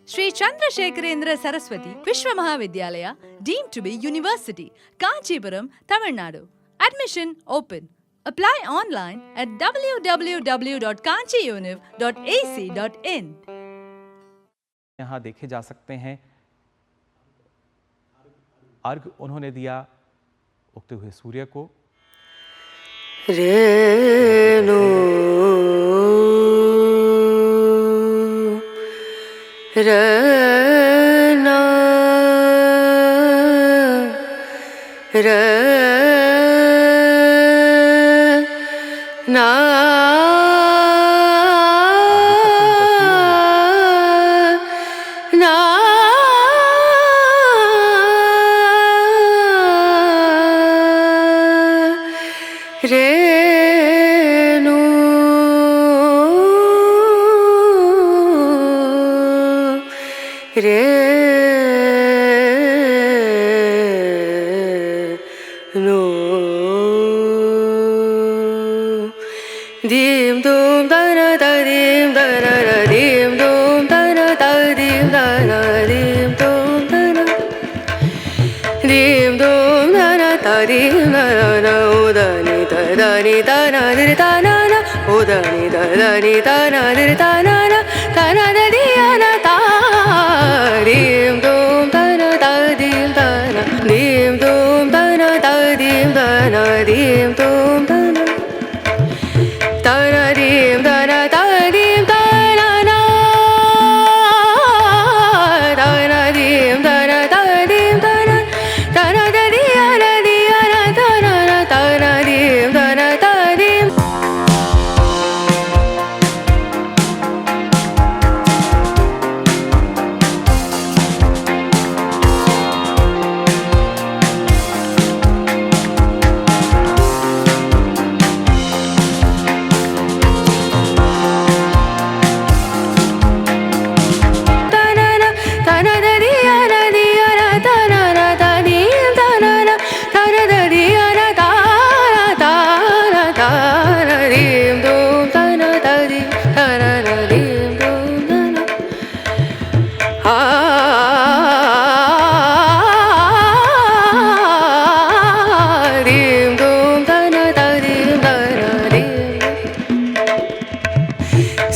Sri Chandrasekharendra Saraswati Vishwa Mahavidyalaya, deemed to be University, Kanchipuram, Tamil Nadu. Admission open. Apply online at www.kanchiuniv.ac.in. यहाँ देखे जा सकते हैं अर्घ उन्होंने दिया उगते हुए सूर्य को। रेणु रना रना रेणु रेणु दीम दूम दन दीम दन दीम दूम दन दीम दन दीम दूम दन दीम दूम दन दीम दन उदनी दनी दन दिरताना उदनी दनी दन दिरताना दन दियाना ता दीम दूम दन दीम दन दीम दूम दन दीम दन दीम दूम दन दन दीम दन दीम दन ना दन दीम दन दीम दन दन दियाना दियाना दन दन दीम दन दीम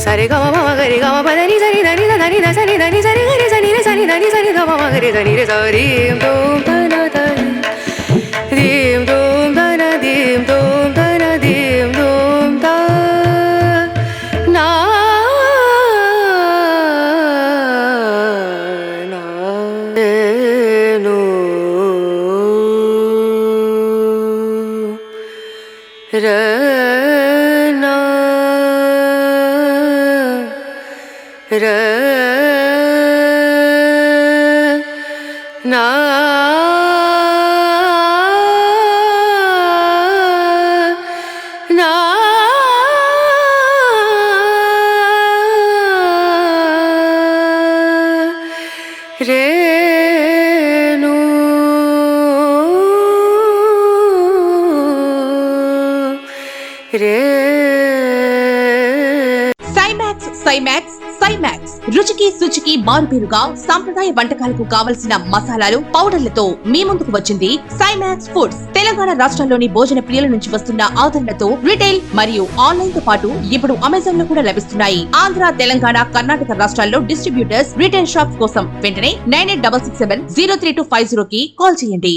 సరి గమ మమ గరి గమ పదని సరి దని దని సరి దని సరి గరి సని రే సని దని సరి గమ మమ గరి దని రే సరి దూమ్ తన తని దీమ్ దూమ్ తన దీమ్ దూమ్ తన దీమ్ దూమ్ త నా నా ను రనా रना ना रेणु रे సైమాక్స్ రుచికి శుచికి మారుపేరుగా సాంప్రదాయ వంటకాలకు కావలసిన మసాలాలు పౌడర్లతో మీ ముందుకు వచ్చింది సైమాక్స్ ఫుడ్స్. తెలంగాణ రాష్ట్రంలోని భోజన ప్రియుల నుంచి వస్తున్న ఆదరణతో రిటైల్ మరియు ఆన్లైన్ తో పాటు ఇప్పుడు అమెజాన్ లో కూడా లభిస్తున్నాయి. ఆంధ్ర, తెలంగాణ, కర్ణాటక రాష్ట్రాల్లో డిస్ట్రిబ్యూటర్స్ రిటైల్ షాప్స్ కోసం వెంటనే 9866703250 కి కాల్ చేయండి.